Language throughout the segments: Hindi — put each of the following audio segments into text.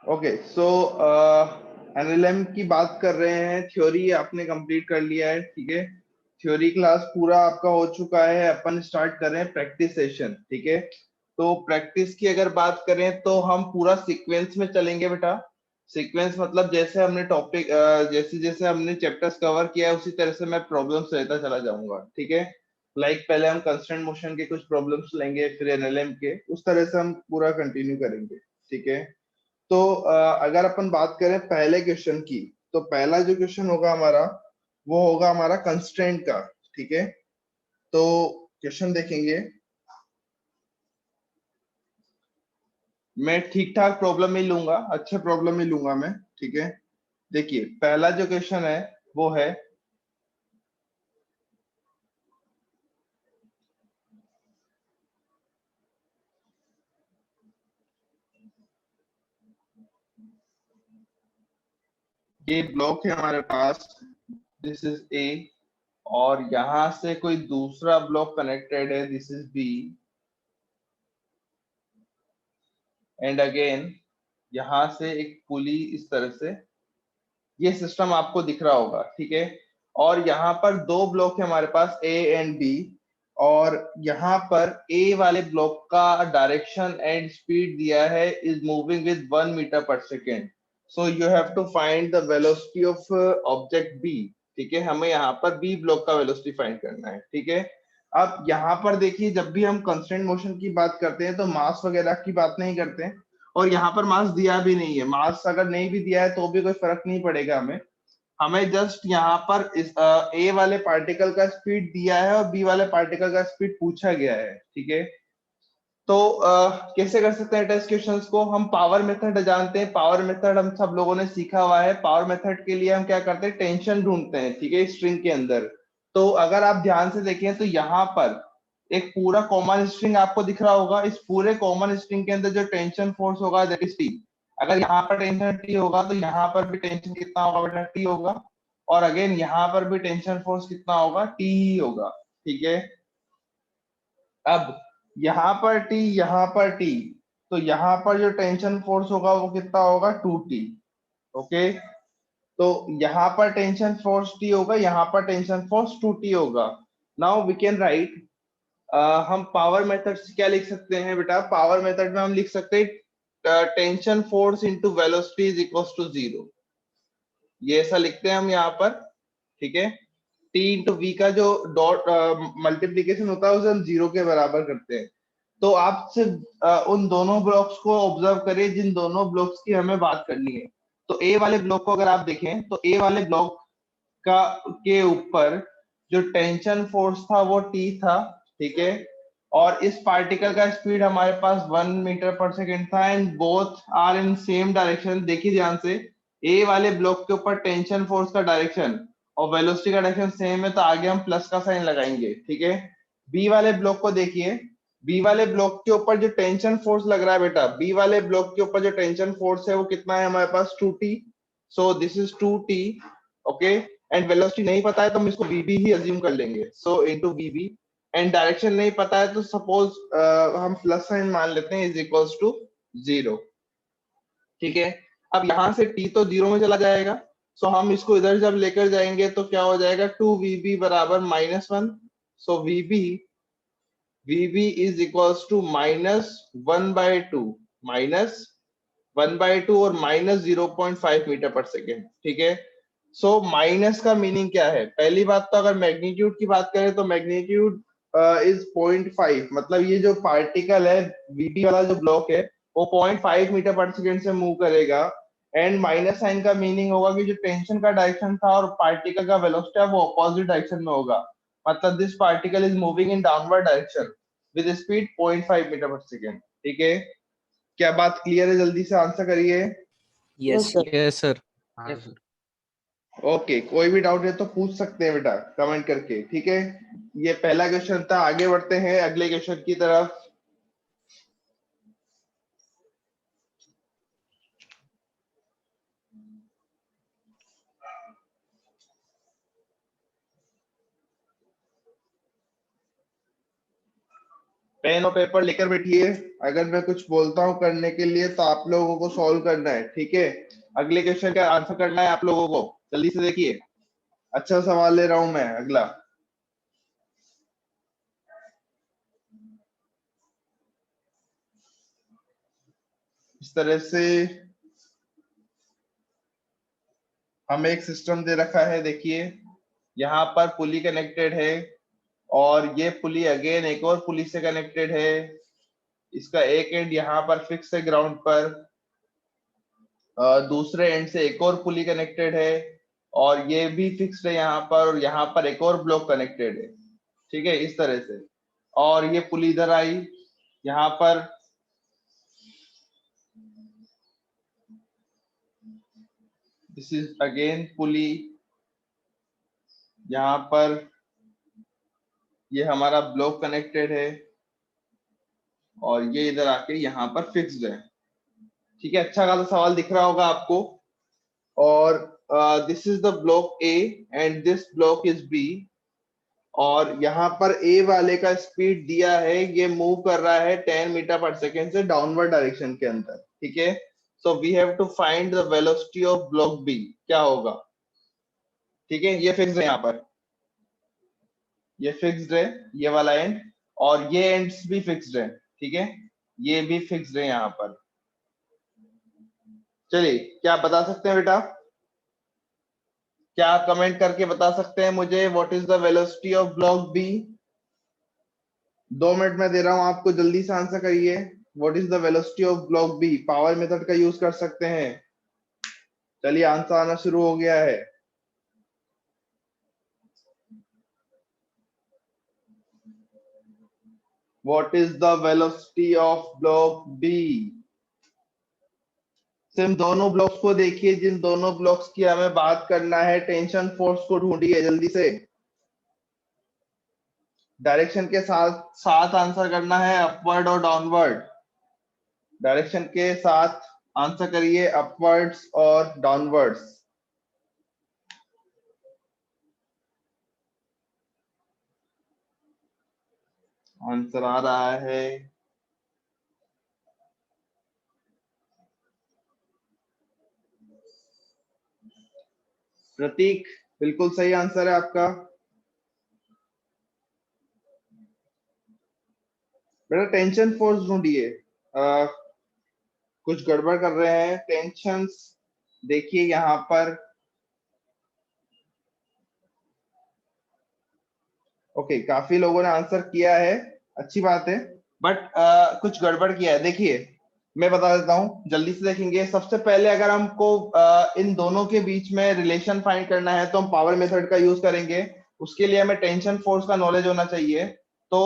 ओके सो एनएलएम की बात कर रहे हैं। थ्योरी आपने कंप्लीट कर लिया है, ठीक है। थ्योरी क्लास पूरा आपका हो चुका है। अपन स्टार्ट कर रहे हैं प्रैक्टिस सेशन, ठीक है। तो प्रैक्टिस की अगर बात करें तो हम पूरा सीक्वेंस में चलेंगे बेटा। सीक्वेंस मतलब जैसे हमने टॉपिक जैसे जैसे हमने चैप्टर्स कवर किया है उसी तरह से मैं प्रॉब्लम्स लेता चला जाऊंगा, ठीक है। लाइक पहले हम कंस्ट्रेंट मोशन के कुछ प्रॉब्लम्स लेंगे, फिर एनएलएम के, उस तरह से हम पूरा कंटिन्यू करेंगे, ठीक है। तो अगर अपन बात करें पहले क्वेश्चन की, तो पहला जो क्वेश्चन होगा हमारा वो होगा हमारा कंस्ट्रेंट का, ठीक है। तो क्वेश्चन देखेंगे। मैं ठीक ठाक प्रॉब्लम ही लूंगा, अच्छे प्रॉब्लम ही लूंगा मैं, ठीक है। देखिए पहला जो क्वेश्चन है वो है, ये ब्लॉक है हमारे पास, दिस इज ए, और यहां से कोई दूसरा ब्लॉक कनेक्टेड है, this is B, and again यहां से एक पुली इस तरह से, ये सिस्टम आपको दिख रहा होगा, ठीक है। और यहाँ पर दो ब्लॉक है हमारे पास, ए एंड बी, और यहाँ पर ए वाले ब्लॉक का डायरेक्शन एंड स्पीड दिया है is moving with 1 metre per second. So you have to find the velocity of object B, ठीक है। हमें यहाँ पर बी ब्लॉक का वेलोसिटी फाइंड करना है, ठीक है। अब यहाँ पर देखिए, जब भी हम कंस्टेंट मोशन की बात करते हैं तो मास वगैरह की बात नहीं करते हैं, और यहाँ पर मास दिया भी नहीं है। मास अगर नहीं भी दिया है तो भी कोई फर्क नहीं पड़ेगा हमें। हमें जस्ट यहाँ पर इस ए वाले पार्टिकल का स्पीड दिया है और बी वाले पार्टिकल का स्पीड पूछा गया है, ठीक है। तो कैसे कर सकते हैं टेस्ट क्वेश्चंस को? हम पावर मेथड जानते हैं, पावर मेथड हम सब लोगों ने सीखा हुआ है। पावर मेथड के लिए हम क्या करते हैं, टेंशन ढूंढते हैं, ठीक है, स्ट्रिंग के अंदर। तो अगर आप ध्यान से देखें तो यहाँ पर एक पूरा कॉमन स्ट्रिंग आपको दिख रहा होगा। इस पूरे कॉमन स्ट्रिंग के अंदर जो टेंशन फोर्स होगा दैट इज टी। अगर यहाँ पर टेंशन टी होगा तो यहाँ पर भी टेंशन कितना होगा बेटा, टी होगा। और अगेन यहाँ पर भी टेंशन फोर्स कितना होगा, टी ही होगा, ठीक है। अब यहाँ पर टी, यहाँ पर टी, तो यहाँ पर जो टेंशन फोर्स होगा वो कितना होगा, 2t, ओके। तो यहाँ पर टेंशन फोर्स टी होगा, यहाँ पर टेंशन फोर्स 2t होगा। नाउ वी कैन राइट, हम पावर मेथड से क्या लिख सकते हैं बेटा? पावर मेथड में हम लिख सकते हैं tension force into velocity is equal to zero. ये ऐसा लिखते हैं हम यहाँ पर, ठीक है। टी इंटू वी का जो डॉट मल्टीप्लीकेशन होता है उसे हम जीरो के बराबर करते हैं। तो आप सिर्फ उन दोनों ब्लॉक्स को ऑब्जर्व करिए जिन दोनों ब्लॉक्स की हमें बात करनी है। तो ए वाले ब्लॉक को अगर आप देखें तो ए वाले ब्लॉक का के ऊपर जो टेंशन फोर्स था वो टी था, ठीक है। और इस पार्टिकल का स्पीड हमारे पास 1 मीटर पर सेकेंड था, and both are in same direction. देखिए ध्यान से, ए वाले ब्लॉक के ऊपर टेंशन फोर्स का डायरेक्शन और वेलोसिटी का डायरेक्शन सेम है, तो आगे हम प्लस का साइन लगाएंगे, ठीक है। बी वाले ब्लॉक को देखिए, बी वाले ब्लॉक के ऊपर जो टेंशन फोर्स लग रहा है बेटा, बी वाले ब्लॉक के ऊपर जो टेंशन फोर्स है वो कितना है हमारे पास, 2t। So this is 2t, okay. And velocity नहीं पता है तो हम इसको वीबी ही अज्यूम कर लेंगे, सो इनटू वीबी। एंड डायरेक्शन नहीं पता है तो सपोज हम प्लस साइन मान लेते हैं, इज इक्वल्स टू जीरो, ठीक है। अब यहाँ से t तो जीरो में चला जाएगा, सो हम इसको इधर जब लेकर जाएंगे तो क्या हो जाएगा, 2vb बराबर -1। सो vb इज इक्वल्स टू -1/2, -1/2 और -0.5 मीटर पर सेकेंड, ठीक है। सो माइनस का मीनिंग क्या है? पहली बात तो अगर मैग्नीट्यूड की बात करें तो मैग्नीट्यूड इज 0.5, मतलब ये जो पार्टिकल है, वीबी वाला जो ब्लॉक है, वो 0.5 मीटर पर सेकेंड से मूव करेगा। एंड माइनस साइन का मीनिंग होगा कि जो टेंशन का डायरेक्शन था और पार्टिकल का वेलोसिटी है वो अपोजिट डायरेक्शन में होगा। मतलब this particle is moving in downward direction with speed 0.5 metre per second, ठीक है। क्या बात क्लियर है? जल्दी से आंसर करिए। Yes sir. Yes sir. हाँ सर। ओके, कोई भी डाउट है तो पूछ सकते हैं बेटा कमेंट करके, ठीक है। ये पहला क्वेश्चन था। आगे बढ़ते हैं अगले क्वेश्चन की तरफ। पेन और पेपर लेकर बैठिए। अगर मैं कुछ बोलता हूँ करने के लिए तो आप लोगों को सॉल्व करना है, ठीक है। अगले क्वेश्चन का आंसर करना है आप लोगों को, जल्दी से देखिए। अच्छा सवाल ले रहा हूं मैं अगला। इस तरह से हमें एक सिस्टम दे रखा है, देखिए यहाँ पर पुली कनेक्टेड है और ये पुली अगेन एक और पुली से कनेक्टेड है। इसका एक एंड यहाँ पर फिक्स है ग्राउंड पर, दूसरे एंड से एक और पुली कनेक्टेड है और ये भी फिक्स्ड है यहाँ पर, और यहाँ पर एक और ब्लॉक कनेक्टेड है, ठीक है, इस तरह से। और ये पुली इधर आई, यहाँ पर दिस इज अगेन पुली, यहाँ पर ये हमारा ब्लॉक कनेक्टेड है और ये इधर आके यहाँ पर फिक्स्ड है, ठीक है। अच्छा खासा सवाल दिख रहा होगा आपको। और this is the block A and this block is B, और यहाँ पर ए वाले का स्पीड दिया है, ये मूव कर रहा है 10 मीटर पर सेकेंड से डाउनवर्ड डायरेक्शन के अंदर, ठीक है। So we have to find the velocity of block B, क्या होगा, ठीक है। ये फिक्स्ड है यहाँ पर, ये फिक्स्ड है ये वाला एंड, और ये एंड्स भी फिक्स्ड है, ठीक है, ये भी फिक्स्ड है यहाँ पर। चलिए, क्या आप बता सकते हैं बेटा, क्या आप कमेंट करके बता सकते हैं मुझे what is the velocity of block B? 2 minute में दे रहा हूं आपको, जल्दी से आंसर करिए। What is the velocity of block B? Power method का यूज कर सकते हैं। चलिए, आंसर आना शुरू हो गया है। What is the velocity of block B? सिर्फ दोनों ब्लॉक्स को देखिए, जिन दोनों ब्लॉक्स की हमें बात करना है, टेंशन फोर्स को ढूंढिए जल्दी से। डायरेक्शन के साथ साथ आंसर करना है, अपवर्ड और डाउनवर्ड। डायरेक्शन के साथ आंसर करिए, अपवर्ड्स और डाउनवर्ड्स। आंसर आ रहा है, प्रतीक बिल्कुल सही आंसर है आपका। बेटा टेंशन फोर्स ढूंढिए, कुछ गड़बड़ कर रहे हैं। टेंशंस देखिए यहाँ पर, ओके काफी लोगों ने आंसर किया है, अच्छी बात है, बट कुछ गड़बड़ किया है। देखिए मैं बता देता हूँ, जल्दी से देखेंगे। सबसे पहले अगर हमको इन दोनों के बीच में रिलेशन फाइंड करना है तो हम पावर मेथड का यूज करेंगे। उसके लिए हमें टेंशन फोर्स का नॉलेज होना चाहिए। तो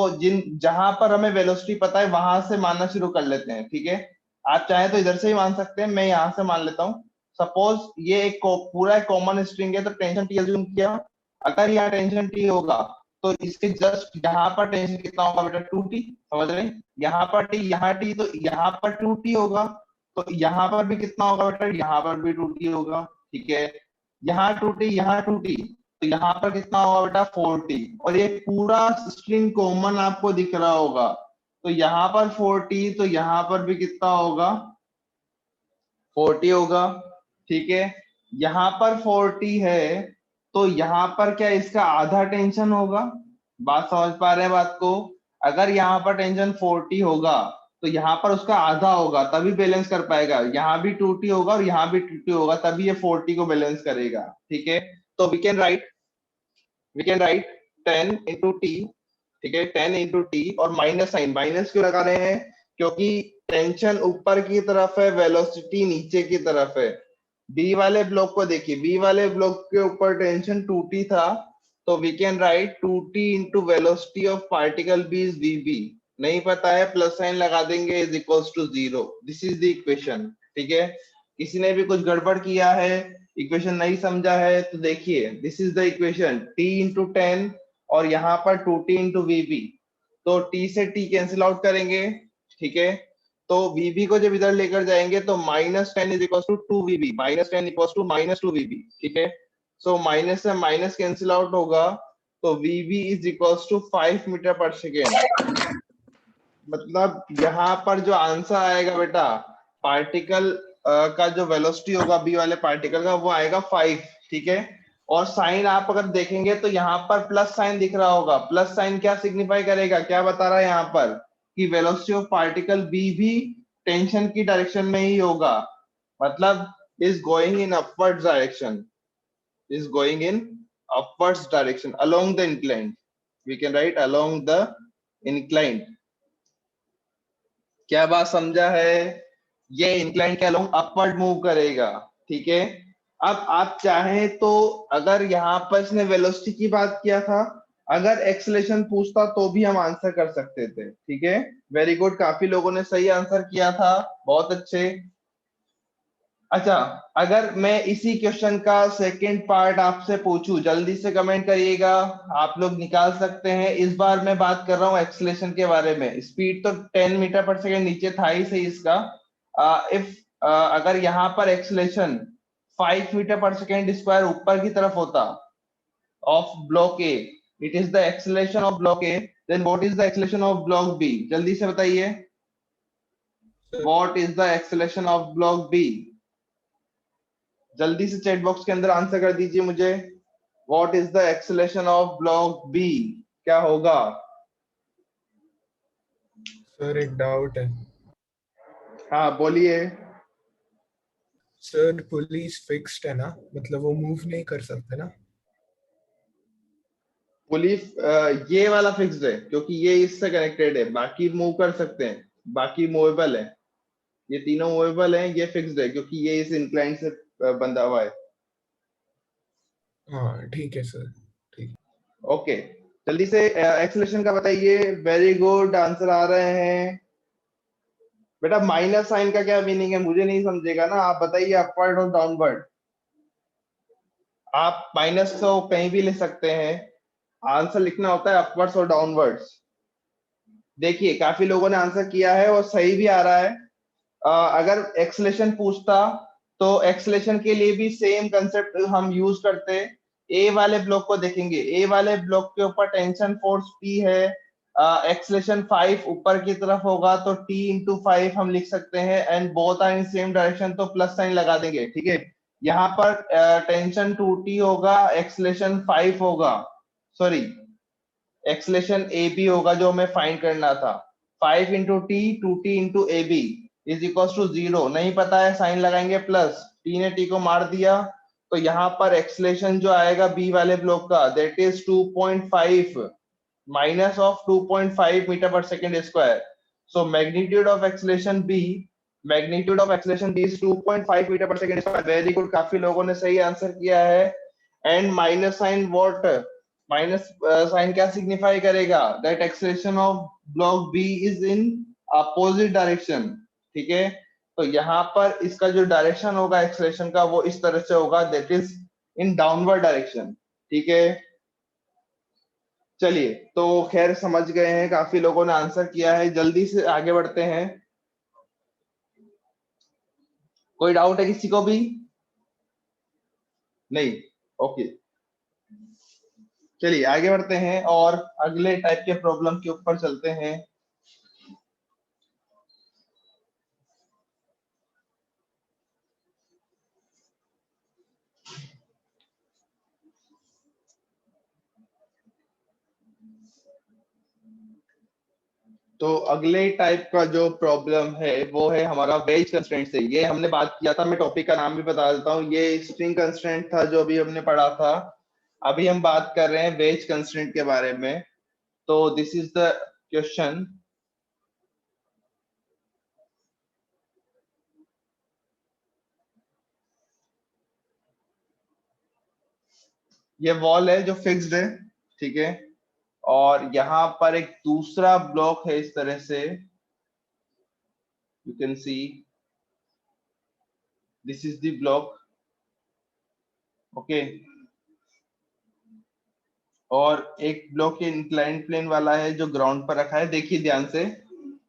जहां पर हमें वेलोसिटी पता है वहां से मानना शुरू कर लेते हैं, ठीक है। आप चाहें तो इधर से ही मान सकते हैं, मैं यहाँ से मान लेता हूँ। सपोज ये एक पूरा एक कॉमन स्ट्रिंग है, तो टेंशन टी एज्यूम किया। अगर यहाँ टेंशन टी होगा तो इसके जस्ट यहाँ पर टेंशन कितना होगा बेटा, 2t, समझ रहे हैं। यहाँ पर टी, यहाँ टी, तो यहाँ पर 2t होगा, तो यहाँ पर भी कितना होगा बेटा, यहाँ पर भी 2t होगा, ठीक है। यहाँ 2t, यहाँ 2t, तो यहाँ पर कितना होगा बेटा, 4t। और ये पूरा स्ट्रिंग कॉमन आपको दिख रहा होगा, तो यहाँ पर 4t, तो यहाँ पर भी कितना होगा, 40 होगा, ठीक है। यहाँ पर 40 है, तो यहाँ पर क्या इसका आधा टेंशन होगा? बात समझ पा रहे हैं बात को? अगर यहाँ पर टेंशन 40 होगा तो यहाँ पर उसका आधा होगा, तभी बैलेंस कर पाएगा। यहाँ भी 2t होगा और यहाँ भी 2t होगा, तभी ये 40 को बैलेंस करेगा, ठीक है। तो we can write 10 into T, ठीक है, 10 इंटू टी। और माइनस साइन, माइनस क्यों लगा रहे हैं, क्योंकि टेंशन ऊपर की तरफ है, वेलोसिटी नीचे की तरफ है। बी वाले ब्लॉक को देखिए, बी वाले ब्लॉक के ऊपर टेंशन 2t था, तो we can write 2t into velocity of particle B is VB. नहीं पता है, प्लस साइन लगा देंगे, is equals to 0। This is the equation, ठीक है। किसी ने भी कुछ गड़बड़ किया है, इक्वेशन नहीं समझा है, तो देखिए this is the equation, t into 10 और यहाँ पर 2t इंटू वीबी। तो t से t कैंसिल आउट करेंगे, ठीक है। तो वीबी को जब इधर लेकर जाएंगे तो -10 is equal to 2 VB, -10 equal to -2 VB, ठीक है। सो माइनस से माइनस कैंसिल आउट होगा, तो VB is equal to 5 metre per second. मतलब यहाँ पर जो आंसर आएगा बेटा, पार्टिकल का जो वेलोसिटी होगा बी वाले पार्टिकल का, वो आएगा 5, ठीक है। और साइन आप अगर देखेंगे तो यहाँ पर प्लस साइन दिख रहा होगा। प्लस साइन क्या सिग्निफाई करेगा, क्या बता रहा है यहाँ पर, कि वेलोसिटी ऑफ पार्टिकल बी भी टेंशन की डायरेक्शन में ही होगा, मतलब is going in upwards direction, is going in upwards direction along the incline. We can write along the incline. क्या बात समझा है? ये इंक्लाइन के अलोंग अपवर्ड मूव करेगा, ठीक है। अब आप चाहें तो, अगर यहाँ पर इसने वेलोसिटी की बात किया था, अगर एक्सेलरेशन पूछता तो भी हम आंसर कर सकते थे, ठीक है। वेरी गुड, काफी लोगों ने सही आंसर किया था, बहुत अच्छे। अच्छा, अगर मैं इसी क्वेश्चन का सेकंड पार्ट आपसे पूछूं, जल्दी से कमेंट करिएगा, आप लोग निकाल सकते हैं। इस बार मैं बात कर रहा हूं एक्सेलरेशन के बारे में। स्पीड तो 10 मीटर पर सेकंड नीचे था ही सही इसका। इफ अगर यहाँ पर acceleration 5 metre per second square ऊपर की तरफ होता of block A, it is the acceleration of block A, then what is the acceleration of block B? जल्दी से बताइए, what is the acceleration of block B? जल्दी से चैट बॉक्स के अंदर आंसर कर दीजिए मुझे। What is the acceleration of block B? क्या होगा? सर एक डाउट है। हाँ बोलिए। सर पुलिस फिक्स्ड है ना, मतलब वो मूव नहीं कर सकते ना? पुलिस ये वाला फिक्स्ड है, क्योंकि ये इससे कनेक्टेड है, बाकी मूव कर सकते हैं, बाकी मूवेबल है। ये तीनों मूवेबल हैं, ये फिक्स्ड है क्योंकि ये इस इंक्लाइन से बंधा हुआ है। हाँ ठीक है सर, ठीक। ओके, जल्दी से एक्सेलरेशन का बताइए। वेरी गुड, आंसर आ रहे हैं। बेटा माइनस साइन का क्या मीनिंग है, मुझे नहीं समझेगा ना, आप बताइए, अपवर्ड और डाउनवर्ड। आप माइनस तो कहीं भी ले सकते हैं, आंसर लिखना होता है अपवर्ड्स और डाउनवर्ड्स। देखिए काफी लोगों ने आंसर किया है और सही भी आ रहा है। अगर एक्सेलेरेशन पूछता तो एक्सेलेरेशन के लिए भी सेम कंसेप्ट हम यूज करते। ए वाले ब्लॉक को देखेंगे, ए वाले ब्लॉक के ऊपर टेंशन फोर्स पी है, एक्सेलेरेशन 5 ऊपर की तरफ होगा तो टी इंटू 5 हम लिख सकते हैं, and both are in same direction तो प्लस साइन लगा देंगे, ठीक है। यहाँ पर टेंशन 2t होगा, एक्सेलेरेशन 5 होगा, सॉरी एक्सेलेरेशन ए बी होगा जो हमें फाइंड करना था। 5 into T, 2t into A B is equal to 0, नहीं पता है साइन लगाएंगे प्लस, टी ने टी को मार दिया, तो यहाँ पर एक्सेलरेशन जो आएगा बी वाले ब्लॉक का, that is 2.5 minus of 2.5 metre per second square. So magnitude of acceleration B, magnitude of acceleration B is 2.5 metre per second square. Very good, काफी लोगों ने सही आंसर किया है। And minus sign what, minus sign क्या सिग्निफाई करेगा, that acceleration of block B is in opposite direction, ठीक है। तो यहाँ पर इसका जो डायरेक्शन होगा एक्सेलरेशन का, वो इस तरह से होगा, that is in downward direction, ठीक है। चलिए, तो खैर समझ गए हैं, काफी लोगों ने आंसर किया है, जल्दी से आगे बढ़ते हैं। कोई डाउट है किसी को भी? नहीं? ओके, चलिए आगे बढ़ते हैं और अगले टाइप के प्रॉब्लम के ऊपर चलते हैं। तो अगले टाइप का जो प्रॉब्लम है वो है हमारा वेज कंस्ट्रेंट से। ये हमने बात किया था, मैं टॉपिक का नाम भी बता देता हूँ, ये स्ट्रिंग कंस्ट्रेंट था जो अभी हमने पढ़ा था। अभी हम बात कर रहे हैं वेज कंस्ट्रेंट के बारे में। तो दिस इज द क्वेश्चन। ये वॉल है जो फिक्स्ड है, ठीक है, और यहाँ पर एक दूसरा ब्लॉक है इस तरह से, you can see this is the block, okay. और एक ब्लॉक इंक्लाइंड प्लेन वाला है जो ग्राउंड पर रखा है। देखिए ध्यान से,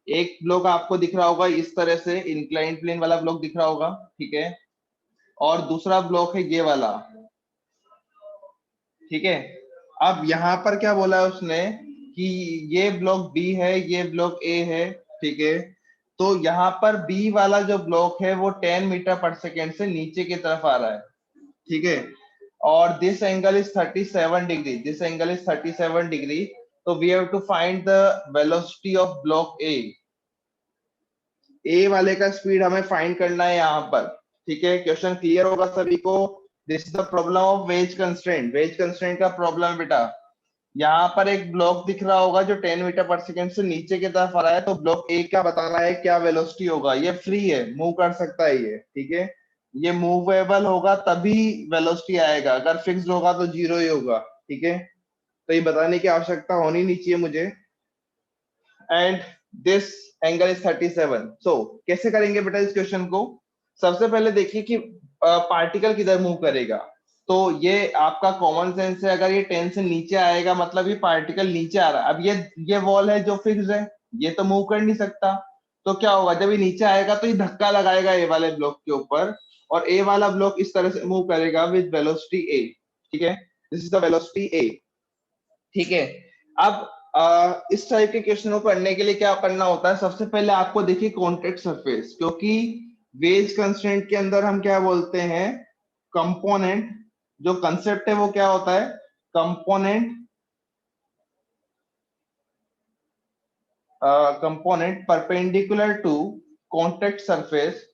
एक ब्लॉक आपको दिख रहा होगा इस तरह से, इंक्लाइंड प्लेन वाला ब्लॉक दिख रहा होगा, ठीक है, और दूसरा ब्लॉक है ये वाला, ठीक है। अब यहाँ पर क्या बोला है उसने कि ये ब्लॉक बी है, ये ब्लॉक ए है, ठीक है। तो यहाँ पर बी वाला जो ब्लॉक है वो 10 मीटर पर सेकेंड से नीचे की तरफ आ रहा है, ठीक है। और this angle is 37 degree, this angle is 37 degree. तो we have to find the velocity of block A वाले का स्पीड हमें फाइंड करना है यहाँ पर, ठीक है। क्वेश्चन क्लियर होगा सभी को। This is the problem of wedge constraint, wedge constraint का प्रॉब्लम बेटा। यहाँ पर एक ब्लॉक दिख रहा होगा जो 10 मीटर पर सेकेंड से नीचे की तरफ आ रहा है, तो ब्लॉक ए क्या बताना है, क्या वेलोसिटी होगा। ये फ्री है, मूव कर सकता है ये, ठीक है। ये मूवेबल होगा तभी वेलोसिटी आएगा, अगर फिक्स्ड होगा तो जीरो ही होगा, ठीक है। तो ये बताने की आवश्यकता होनी नहीं चाहिए मुझे। And this angle is 37। सो कैसे करेंगे बेटा इस क्वेश्चन को। सबसे पहले देखिए कि पार्टिकल किधर मूव करेगा। तो ये आपका कॉमन सेंस है, अगर ये 10 से नीचे आएगा मतलब ये पार्टिकल नीचे आ रहा है। अब ये वॉल है जो फिक्स है, ये तो मूव कर नहीं सकता। तो क्या होगा, जब ये नीचे आएगा तो ये धक्का लगाएगा ए वाले ब्लॉक के ऊपर, और ए वाला ब्लॉक इस तरह से मूव करेगा विद वेलोसिटी ए, ठीक है। दिस इज द वेलोसिटी ए, ठीक है। अब इस टाइप के क्वेश्चन को करने के लिए क्या करना होता है, सबसे पहले आपको देखिए कॉन्टैक्ट सरफेस, क्योंकि वेज कंस्ट्रेंट के अंदर हम क्या बोलते हैं, कंपोनेंट, जो कंसेप्ट है वो क्या होता है, component component perpendicular to contact surface,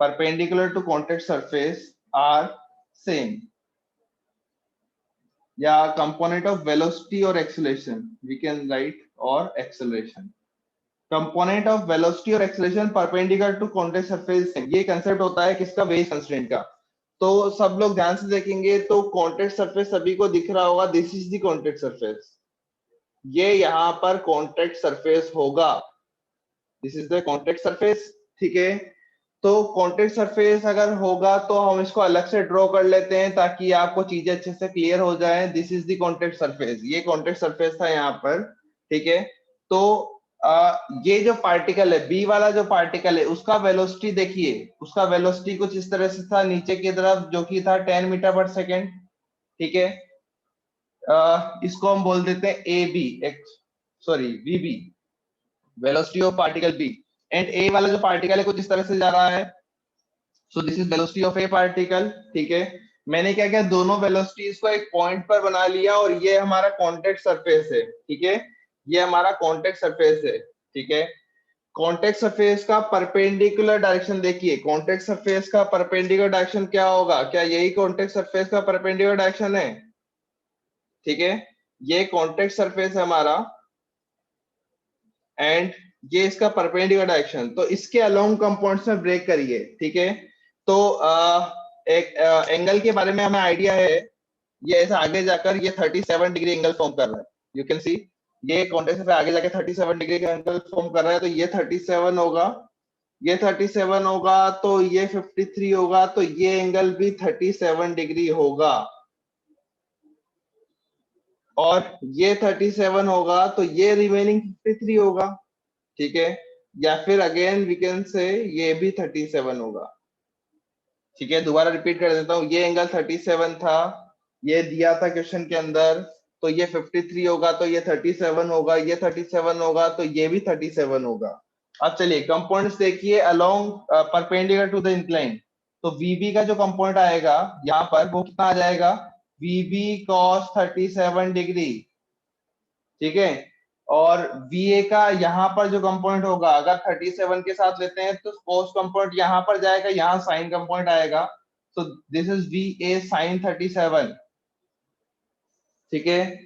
perpendicular to contact surface are same, या component of velocity or acceleration we can write, or acceleration, component of velocity or acceleration perpendicular to contact surface। ये कंसेप्ट होता है किसका, वेज कंस्ट्रेंट का। तो सब लोग ध्यान से देखेंगे तो कॉन्टैक्ट सरफेस सभी को दिख रहा होगा, this is the contact surface, ये यहाँ पर कॉन्टैक्ट सरफेस होगा, this is the contact surface, ठीक है। तो कॉन्टैक्ट सरफेस अगर होगा तो हम इसको अलग से ड्रॉ कर लेते हैं ताकि आपको चीजें अच्छे से क्लियर हो जाए। This is the contact surface, ये कॉन्टैक्ट सरफेस था यहाँ पर, ठीक है। तो ये जो पार्टिकल है, बी वाला जो पार्टिकल है, उसका वेलोसिटी देखिए, उसका वेलोसिटी कुछ इस तरह से था नीचे की तरफ, जो कि था 10 मीटर पर सेकेंड, ठीक है। इसको हम बोल देते हैं A B, sorry V B, velocity of particle B. And A वाला जो पार्टिकल है कुछ इस तरह से जा रहा है, so this is velocity of A particle, ठीक है। मैंने क्या किया, दोनों वेलोसिटीज को एक पॉइंट पर बना लिया, और ये हमारा कॉन्टैक्ट सरफेस है, ठीक है। ये हमारा कॉन्टैक्ट सरफेस है, ठीक है। कॉन्टैक्ट सरफेस का परपेंडिकुलर डायरेक्शन देखिए, कॉन्टैक्ट सरफेस का परपेंडिकुलर डायरेक्शन क्या होगा, क्या यही कॉन्टैक्ट सरफेस का परपेंडिकुलर डायरेक्शन है, ठीक है। ये कॉन्टैक्ट सरफेस है हमारा, एंड ये इसका परपेंडिकुलर डायरेक्शन। तो इसके अलोंग कंपाउंड्स में ब्रेक करिए, ठीक है। तो एक एंगल के बारे में हमें आइडिया है, ये ऐसा आगे जाकर ये 37 डिग्री एंगल फॉर्म कर रहा है, यू कैन सी, ये कॉन्टेक्स्ट पे आगे जाके 37 डिग्री का एंगल फॉर्म कर रहा है। तो ये 37 होगा, ये 37 होगा, तो ये 53 होगा, तो ये एंगल भी 37 डिग्री होगा, और ये 37 होगा, तो ये रिमेनिंग 53 होगा, ठीक है। या फिर अगेन वी कैन से ये भी 37 होगा, ठीक है। दोबारा रिपीट कर देता हूँ, ये एंगल 37 था, ये दिया था क्वेश्चन के अंदर, तो ये 53 होगा, तो ये 37 होगा, ये 37 होगा, तो ये भी 37 होगा। अब चलिए कंपाउंड्स देखिए along perpendicular to the incline. तो वीबी का जो कंपाउंड आएगा यहाँ पर वो कितना आ जाएगा, वीबी cos 37 डिग्री, ठीक है। और VA का यहाँ पर जो कंपोनेंट होगा, अगर 37 के साथ लेते हैं तो cos कंपोनेंट यहाँ पर जाएगा, यहाँ साइन कंपोनेंट आएगा, तो दिस इज VA sin 37, ठीक है।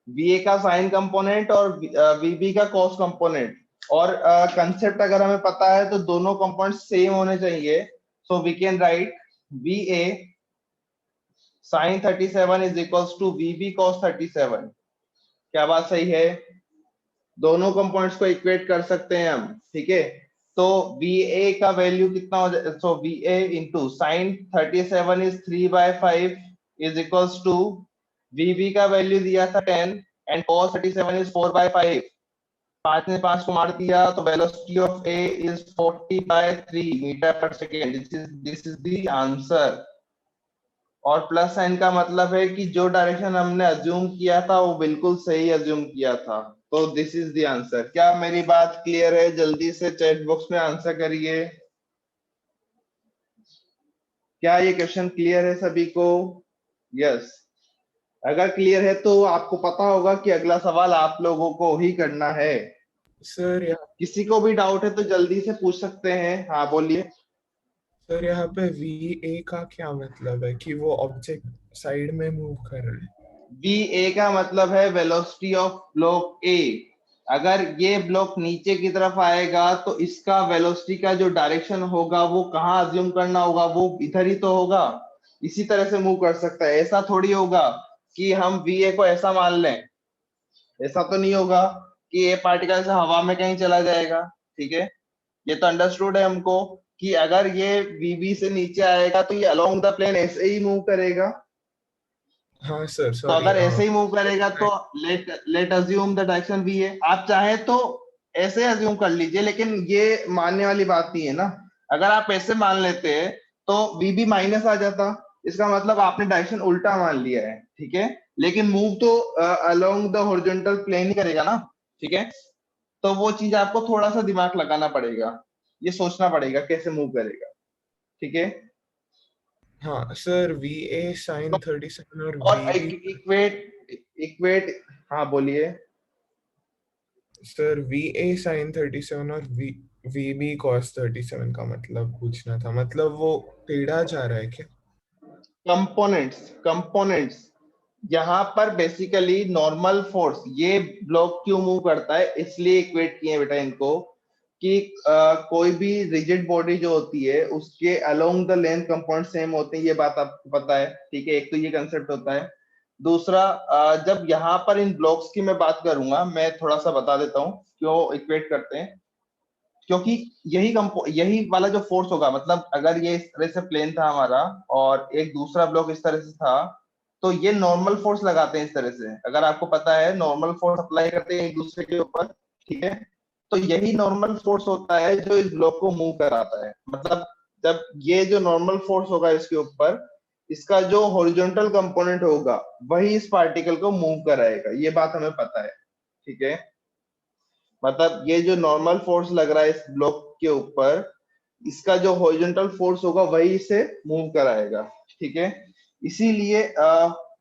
VA का साइन कंपोनेंट और VB का cos कंपोनेंट, और कंसेप्ट अगर हमें पता है तो दोनों कंपोनेंट सेम होने चाहिए। So we can write VA sin 37 is equals to VB cos 37। क्या बात सही है, दोनों कंपाउंड्स को इक्वेट कर सकते हैं हम, ठीक है। तो VA का वैल्यू कितना हो जाए, so VA into sin 37 is 3/5 is equals to VB का वैल्यू दिया था 10 एंड cos 37 इज 4/5, 5 ने 5 को मार दिया, तो velocity of A is 40/3 metre per second. This is the answer और प्लस साइन का मतलब है कि जो डायरेक्शन हमने अज्यूम किया था वो बिल्कुल सही अज्यूम किया था। तो दिस इज द आंसर। क्या मेरी बात क्लियर है? जल्दी से चैट बॉक्स में आंसर करिए। क्या ये क्वेश्चन क्लियर है सभी को? यस। अगर क्लियर है तो आपको पता होगा कि अगला सवाल आप लोगों को ही करना है। सर यहाँ किसी को भी डाउट है तो जल्दी से पूछ सकते हैं। हाँ बोलिए। सर यहाँ पे वी ए का क्या मतलब है कि वो ऑब्जेक्ट साइड में मूव कर रहा है? वी ए का मतलब है वेलोसिटी ऑफ ब्लॉक ए। अगर ये ब्लॉक नीचे की तरफ आएगा तो इसका वेलोसिटी का जो डायरेक्शन होगा वो कहाँ अज्यूम करना होगा? वो इधर ही तो होगा। इसी तरह से मूव कर सकता है। ऐसा थोड़ी होगा कि हम वी ए को ऐसा मान लें। ऐसा तो नहीं होगा कि ये पार्टिकल से हवा में कहीं चला जाएगा। ठीक है, ये तो अंडरस्टूड है हमको कि अगर ये वीबी से नीचे आएगा तो ये अलोंग द प्लेन ऐसे ही मूव करेगा। हाँ सर, तो सॉरी, अगर ऐसे ही मूव करेगा तो let let assume the direction V है। आप चाहे तो ऐसे अज्यूम कर लीजिए, लेकिन ये मानने वाली बात नहीं है ना। अगर आप ऐसे मान लेते तो वी भी माइनस आ जाता। इसका मतलब आपने डायरेक्शन उल्टा मान लिया है। ठीक है, लेकिन मूव तो अलोंग द हॉरिजॉन्टल प्लेन ही करेगा ना। ठीक है, तो वो चीज आपको थोड़ा सा दिमाग लगाना पड़ेगा। ये सोचना पड़ेगा कैसे मूव करेगा। ठीक है, हाँ सर, वी ए साइन 37 और और वी बी। इक्वेट हाँ बोलिए। सर वी ए साइन 37 और वी बी कॉस 37 का मतलब पूछना था। मतलब वो टेढ़ा जा रहा है क्या? कंपोनेंट्स यहाँ पर बेसिकली नॉर्मल फोर्स, ये ब्लॉक क्यों मूव करता है इसलिए इक्वेट किए बेटा इनको कि कोई भी रिजिड बॉडी जो होती है उसके along the length component same होते हैं। ये बात आपको पता है। ठीक है, एक तो ये कंसेप्ट होता है। दूसरा, जब यहाँ पर इन ब्लॉक्स की मैं बात करूंगा, मैं थोड़ा सा बता देता हूँ क्यों इक्वेट करते हैं। क्योंकि यही वाला जो फोर्स होगा, मतलब अगर ये इस तरह से प्लेन था हमारा और एक दूसरा ब्लॉक इस तरह से था, तो ये नॉर्मल फोर्स लगाते हैं इस तरह से। अगर आपको पता है नॉर्मल फोर्स अप्लाई करते हैं एक दूसरे के ऊपर। ठीक है, तो यही नॉर्मल फोर्स होता है जो इस ब्लॉक को मूव कराता है। मतलब जब ये जो नॉर्मल फोर्स होगा इसके ऊपर, इसका जो हॉरिजॉन्टल कंपोनेंट होगा वही इस पार्टिकल को मूव कराएगा। ये बात हमें पता है। ठीक है, मतलब ये जो नॉर्मल फोर्स लग रहा है इस ब्लॉक के ऊपर, इसका जो हॉरिजॉन्टल फोर्स होगा वही इसे मूव कराएगा। ठीक है, इसीलिए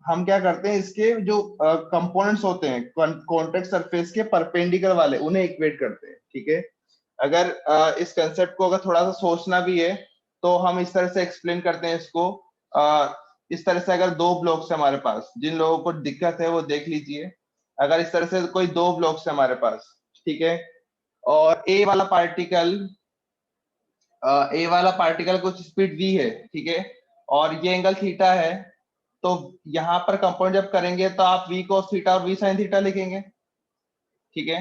हम क्या करते हैं, इसके जो कंपोनेंट्स होते हैं कॉन्टेक्ट सरफेस के परपेंडिकुलर वाले, उन्हें इक्वेट करते हैं। ठीक है, अगर इस कंसेप्ट को अगर थोड़ा सा सोचना भी है तो हम इस तरह से एक्सप्लेन करते हैं इसको। इस तरह से अगर दो ब्लॉक्स है हमारे पास, जिन लोगों को दिक्कत है वो देख लीजिए। अगर इस तरह से कोई दो ब्लॉक्स है हमारे पास, ठीक है, और ए वाला पार्टिकल कुछ स्पीड v है। ठीक है, और ये एंगल थीटा है। तो यहाँ पर कंपाउंड जब करेंगे तो आप v cos थीटा और v sin थीटा लिखेंगे। ठीक है,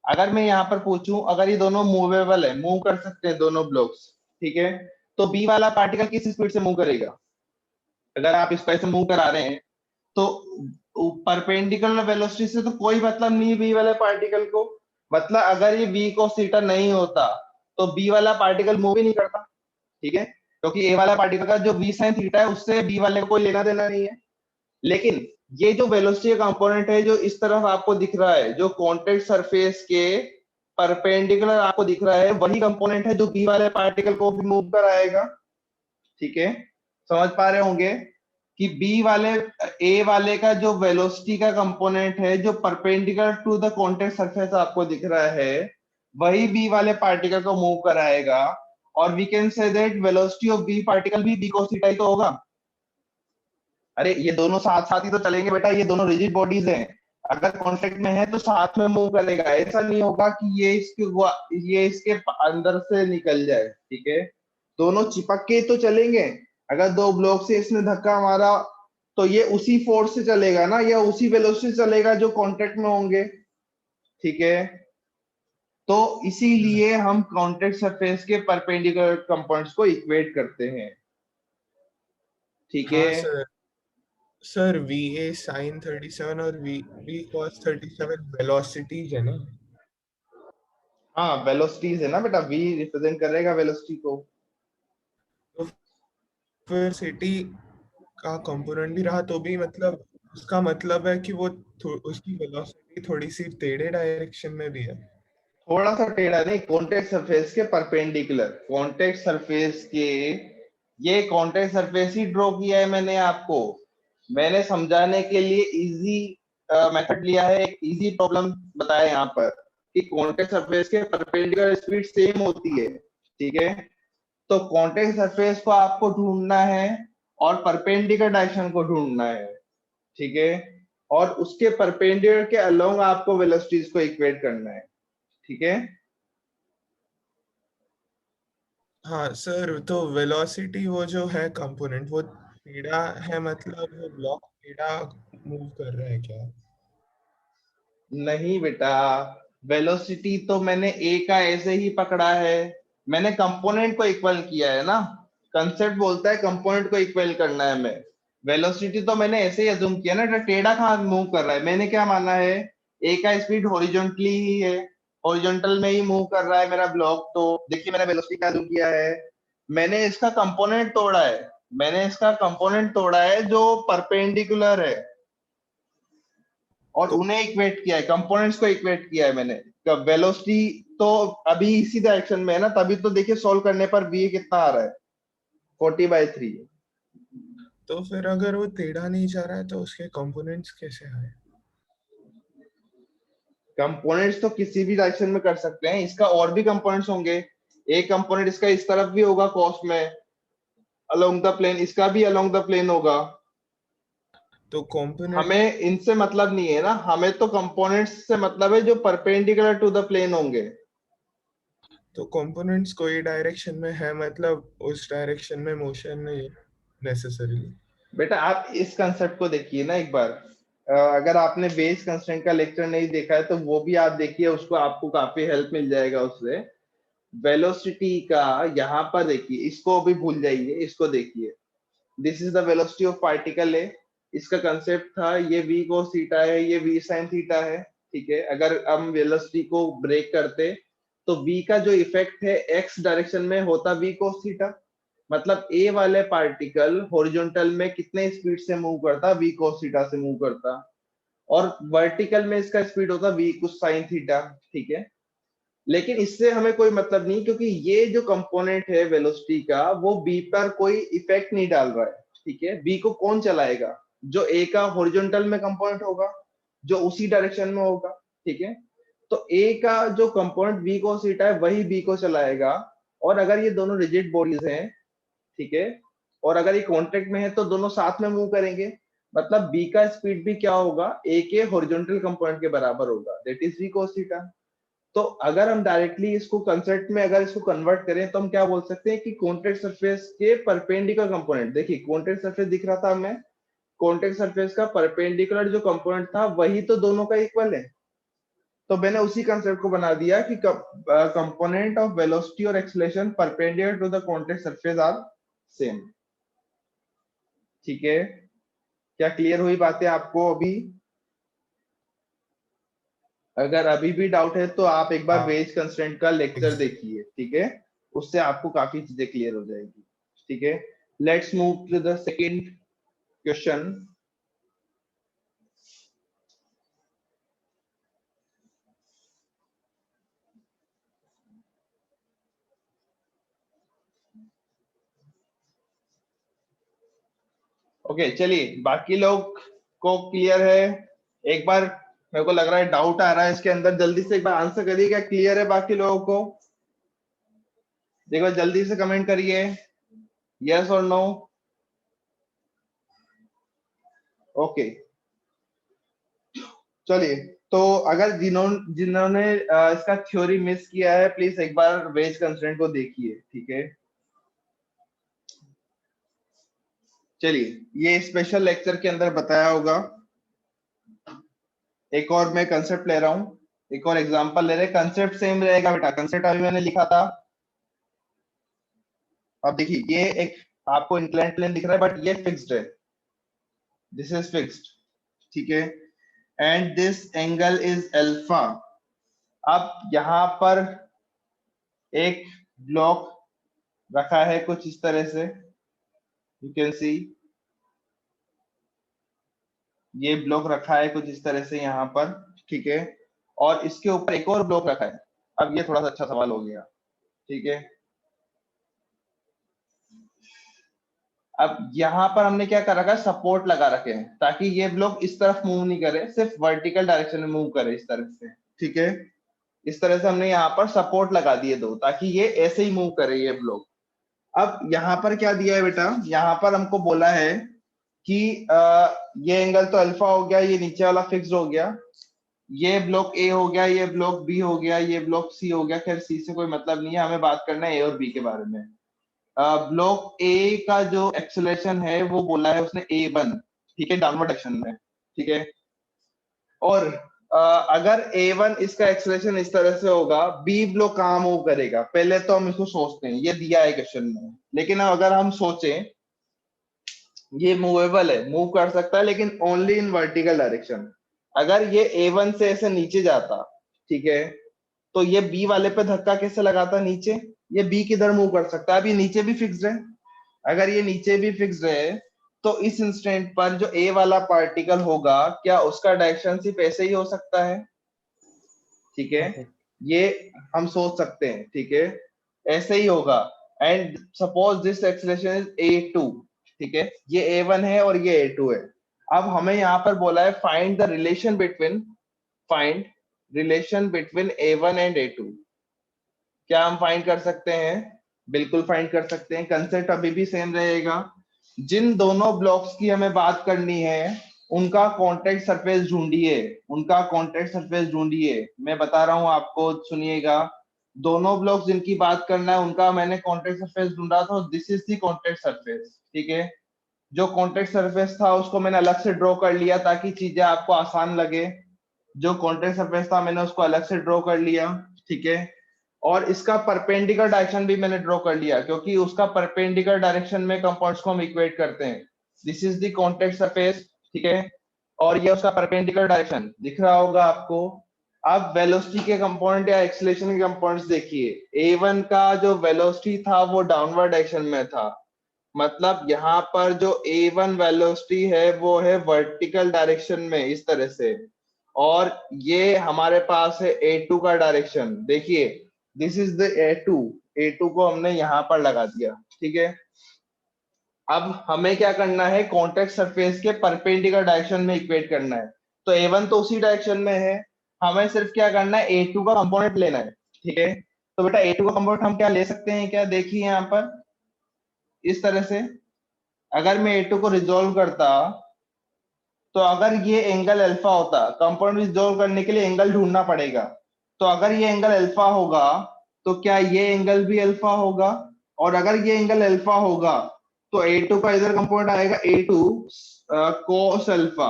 अगर मैं यहाँ पर पूछूं, अगर ये दोनों मूवेबल है, मूव कर सकते हैं दोनों ब्लॉक्स, ठीक है, तो b वाला पार्टिकल किस स्पीड से मूव करेगा? अगर आप इस तरह से मूव करा रहे हैं तो परपेंडिकुलर वेलोसिटी से तो कोई मतलब नहीं बी वाले पार्टिकल को। मतलब अगर ये बी को थीटा नहीं होता तो बी वाला पार्टिकल मूव ही नहीं करता। ठीक है, क्योंकि ए वाला पार्टिकल का जो बी साइन थीटा है उससे बी वाले को कोई लेना देना नहीं है। लेकिन ये जो वेलोसिटी का कंपोनेंट है जो इस तरफ आपको दिख रहा है, जो कॉन्टेक्ट सरफेस के परपेंडिकुलर आपको दिख रहा है, वही कंपोनेंट है जो बी वाले पार्टिकल को भी मूव कराएगा। ठीक है, समझ पा रहे होंगे कि बी वाले ए वाले का जो वेलोसिटी का कंपोनेंट है जो perpendicular to the contact surface आपको दिख रहा है, वही बी वाले पार्टिकल को मूव कराएगा। और we can say that velocity of B particle भी बी cos थीटा ही तो होगा। अरे ये दोनों साथ साथ ही तो चलेंगे बेटा, ये दोनों रिजिड बॉडीज हैं। अगर कॉन्टेक्ट में है तो साथ में मूव करेगा। ऐसा नहीं होगा कि ये इसके अंदर से निकल जाए। ठीक है, दोनों चिपक के तो चलेंगे। अगर दो ब्लॉक से इसने धक्का मारा तो ये उसी फोर्स से चलेगा ना, या उसी वेलोसिटी से चलेगा जो कांटेक्ट में होंगे। ठीक है, तो इसीलिए हम कांटेक्ट सरफेस के परपेंडिकुलर कंपोनेंट्स को इक्वेट करते हैं। ठीक है, हाँ sir. Sir V A sine 37 और वी बी कॉस 37 वेलोसिटीज है ना? हाँ वेलोसिटीज है ना बेटा, वी रिप्रेजेंट करेगा वेलोसिटी को। तो फिर सिटी का कंपोनेंट भी रहा तो भी मतलब उसका मतलब है कि वो उसकी वेलोसिटी थोड़ी सी टेढ़े डायरेक्शन में भी है। थोड़ा सा टेढ़ा नहीं, कॉन्टेक्ट सरफेस के परपेंडिकुलर, कॉन्टेक्ट सरफेस के, ये कॉन्टेक्ट सरफेस ही ड्रॉ किया है मैंने आपको, मैंने समझाने के लिए इजी मेथड लिया है, एक इजी प्रॉब्लम बताया यहाँ पर कि कॉन्टेक्ट सरफेस के परपेंडिकुलर स्पीड सेम होती है, ठीक है। तो कॉन्टेक्ट सरफेस को आपको ढूंढना है और परपेंडिकुलर डायरेक्शन को ढूंढना है, ठीक है, और उसके परपेंडिकुलर के अलोंग आपको वेलोसिटीज को इक्वेट करना है, ठीक है। हाँ सर, तो वेलोसिटी वो जो है कंपोनेंट वो टेढ़ा है, मतलब वो ब्लॉक टेढ़ा मूव कर रहा है क्या? नहीं बेटा, वेलोसिटी तो मैंने ए का ऐसे ही पकड़ा है, मैंने कंपोनेंट को इक्वल किया है ना, कंसेप्ट बोलता है कंपोनेंट को इक्वल करना है हमें। वेलोसिटी तो मैंने ऐसे ही अज्यूम किया ना, टेढ़ा कहाँ मूव कर रहा है, मैंने क्या माना है, ए का स्पीड हॉरिजॉन्टली ही है, हॉरिजॉन्टल में ही मूव कर रहा है मेरा ब्लॉक, तो देखिए मैंने वेलोसिटी का अज्यूम किया है, मैंने इसका कंपोनेंट तोड़ा है, मैंने इसका कंपोनेंट तोड़ा है जो परपेंडिकुलर है, और तो उन्हें इक्वेट किया है, कंपोनेंट्स को इक्वेट किया है मैंने। वेलोसिटी तो अभी इसी डायरेक्शन में है ना, तभी तो देखिए सोल्व करने पर v कितना आ रहा है, 40/3। फिर अगर वो टेढ़ा नहीं जा रहा है तो उसके कंपोनेंट्स कैसे आए? कंपोनेंट्स तो किसी भी डायरेक्शन में कर सकते हैं, इसका और भी कंपोनेंट्स होंगे, एक कंपोनेंट इसका इस तरफ भी होगा कॉस्ट में, अलोंग द प्लेन, इसका भी अलोंग द प्लेन होगा। तो कंपोनेंट हमें इनसे मतलब नहीं है ना, हमें तो कंपोनेंट्स से मतलब है जो परपेंडिकुलर टू द प्लेन होंगे। तो कंपोनेंट्स कोई डायरेक्शन में है, मतलब उस डायरेक्शन में मोशन नहीं नेसेसरीली। बेटा आप इस कंसेप्ट को देखिए ना एक बार, अगर आपने बेस कंस्ट्रेंट का लेक्चर नहीं देखा है तो वो भी आप देखिए, उसको आपको काफी हेल्प मिल जाएगा उससे। वेलोसिटी का यहाँ पर देखिए, इसको भी भूल जाइए, इसको देखिए, this is the velocity of particle है, इसका कंसेप्ट था ये v cos थीटा है, ये v sin थीटा है, ठीक है। अगर हम वेलोसिटी को ब्रेक करते तो v का जो इफेक्ट है x डायरेक्शन में होता v cos थीटा, मतलब ए वाले पार्टिकल हॉरिजॉन्टल में कितने स्पीड से मूव करता, v cos थीटा से मूव करता, और वर्टिकल में इसका स्पीड होता v cos sin थीटा, ठीक है। लेकिन इससे हमें कोई मतलब नहीं, क्योंकि ये जो कंपोनेंट है वेलोसिटी का वो बी पर कोई इफेक्ट नहीं डाल रहा है, ठीक है। बी को कौन चलाएगा, जो ए का हॉरिजॉन्टल में कंपोनेंट होगा, जो उसी डायरेक्शन में होगा, ठीक है। तो ए का जो कंपोनेंट बी को सीटा है वही बी को चलाएगा, और अगर ये दोनों रिजिड बॉडीज हैं, ठीक है, और अगर ये कॉन्टेक्ट में है तो दोनों साथ में मूव करेंगे, मतलब बी का स्पीड भी क्या होगा, ए के हॉरिजॉन्टल कंपोनेंट के बराबर होगा, that is B cos theta. तो अगर हम डायरेक्टली इसको कंसेप्ट में अगर इसको कन्वर्ट करें तो हम क्या बोल सकते हैं कि कॉन्टेक्ट सरफेस के परपेंडिकुलर कंपोनेंट, देखिए कॉन्टेक्ट सरफेस दिख रहा था हमें, कॉन्टेक्ट सरफेस का परपेंडिकुलर जो कंपोनेंट था वही तो दोनों का इक्वल है, तो मैंने उसी कंसेप्ट को बना दिया कि कंपोनेंट ऑफ वेलोसिटी और acceleration perpendicular to the contact surface are same, ठीक है। क्या क्लियर हुई बातें आपको अभी? अगर अभी भी डाउट है तो आप एक बार वेज कंस्ट्रेंट का लेक्चर देखिए, ठीक है, उससे आपको काफी चीजें क्लियर हो जाएगी, ठीक है। Let's move to the second question. Okay चलिए, बाकी लोग को क्लियर है? एक बार मेरे को लग रहा है डाउट आ रहा है इसके अंदर, जल्दी से एक बार आंसर करिए, क्या क्लियर है बाकी लोगों को? देखो जल्दी से कमेंट करिए, यस और नो। ओके चलिए, तो अगर जिन्होंने जिन्होंने इसका थ्योरी मिस किया है प्लीज एक बार वेज कंस्ट्रेंट को देखिए, ठीक है। चलिए, ये स्पेशल लेक्चर के अंदर बताया होगा, एक और मैं कंसेप्ट ले रहा हूँ, एक और एग्जांपल ले रहे हैं, कंसेप्ट सेम रहेगा बेटा, कंसेप्ट अभी मैंने लिखा था। अब देखिए ये एक आपको इंक्लाइंड प्लेन दिख रहा है बट ये फिक्स्ड है, दिस इज फिक्स्ड, ठीक है, and this angle is alpha. अब यहाँ पर एक ब्लॉक रखा है कुछ इस तरह से, यू कैन सी, ये ब्लॉक रखा है कुछ इस तरह से यहाँ पर, ठीक है, और इसके ऊपर एक और ब्लॉक रखा है। अब ये थोड़ा सा अच्छा सवाल हो गया, ठीक है। अब यहाँ पर हमने क्या कर रखा है, सपोर्ट लगा रखे हैं ताकि ये ब्लॉक इस तरफ मूव नहीं करे, सिर्फ वर्टिकल डायरेक्शन में मूव करे इस तरह से, ठीक है। इस तरह से हमने यहाँ पर सपोर्ट लगा दिए दो ताकि ये ऐसे ही मूव करे ये ब्लॉक। अब यहाँ पर क्या दिया है बेटा, यहाँ पर हमको बोला है कि ये एंगल तो अल्फा हो गया, ये नीचे वाला फिक्स्ड हो गया, ये ब्लॉक ए हो गया, ये ब्लॉक बी हो गया, ये ब्लॉक सी हो गया। खैर सी से कोई मतलब नहीं है, हमें बात करना है ए और बी के बारे में। ब्लॉक ए का जो एक्सेलरेशन है वो बोला है उसने A1, ठीक है, डाउनवर्ड डायरेक्शन में, ठीक है। और अगर A1 इसका एक्सेलरेशन इस तरह से होगा, बी ब्लॉक कहाँ मूव करेगा, पहले तो हम इसको सोचते हैं, ये दिया है क्वेश्चन में। लेकिन अगर हम सोचें, ये मूवेबल है, मूव कर सकता है, लेकिन ओनली इन वर्टिकल डायरेक्शन। अगर ये A1 से ऐसे नीचे जाता, ठीक है, तो ये बी वाले पे धक्का कैसे लगाता नीचे, ये बी किधर मूव कर सकता है, अभी नीचे भी फिक्स्ड है। अगर ये नीचे भी फिक्स्ड है तो इस इंस्टेंट पर जो ए वाला पार्टिकल होगा, क्या उसका डायरेक्शन सिर्फ ऐसे ही हो सकता है, ठीक है, ये हम सोच सकते हैं, ठीक है, ऐसे ही होगा। And suppose this acceleration is A2, ठीक है, ये A1 है और ये A2 है। अब हमें यहाँ पर बोला है find the relation between A1 and A2। क्या हम फाइंड कर सकते हैं? बिल्कुल फाइंड कर सकते हैं, कंसेप्ट अभी भी सेम रहेगा। जिन दोनों ब्लॉक्स की हमें बात करनी है उनका कॉन्टैक्ट सरफेस ढूंढिए, मैं बता रहा हूं आपको, सुनिएगा। दोनों ब्लॉक्स जिनकी बात करना है उनका मैंने कॉन्टैक्ट सरफेस ढूंढा था, this is the contact surface, ठीक है। जो कॉन्टैक्ट सरफेस था उसको मैंने अलग से ड्रॉ कर लिया ताकि चीजें आपको आसान लगे। जो कॉन्टैक्ट सरफेस था मैंने उसको अलग से ड्रॉ कर लिया, ठीक है। और इसका परपेंडिकुलर डायरेक्शन भी मैंने ड्रॉ कर लिया क्योंकि उसका परपेंडिकुलर डायरेक्शन में कंपाउंड्स को हम इक्वेट करते हैं। This is the contact surface, ठीक है, और ये उसका परपेंडिकुलर डायरेक्शन दिख रहा होगा आपको। अब वेलोसिटी के कंपोनेंट या एक्सेलरेशन के कंपोनेंट्स देखिए, A1 का जो वेलोसिटी था वो डाउनवर्ड डायरेक्शन में था, मतलब यहाँ पर जो A1 वेलोसिटी है वो है वर्टिकल डायरेक्शन में इस तरह से, और ये हमारे पास है A2 का डायरेक्शन। देखिए दिस इज द A2 को हमने यहाँ पर लगा दिया, ठीक है। अब हमें क्या करना है, कॉन्टैक्ट सरफेस के परपेंडिकुलर डायरेक्शन में इक्वेट करना है। तो A1 तो उसी डायरेक्शन में है, हमें सिर्फ क्या करना है, A2 का कंपोनेंट लेना है, ठीक है। तो बेटा A2 का कंपोनेंट हम क्या ले सकते हैं, क्या देखिए यहाँ पर इस तरह से, अगर मैं A2 को रिजोल्व करता तो अगर ये एंगल अल्फा होता, कंपाउंड रिजोल्व करने के लिए एंगल ढूंढना पड़ेगा, तो अगर ये एंगल अल्फा होगा तो क्या ये एंगल भी अल्फा होगा, और अगर ये एंगल अल्फा होगा तो A2 का इधर कंपोनेंट आएगा A2 कोस अल्फा,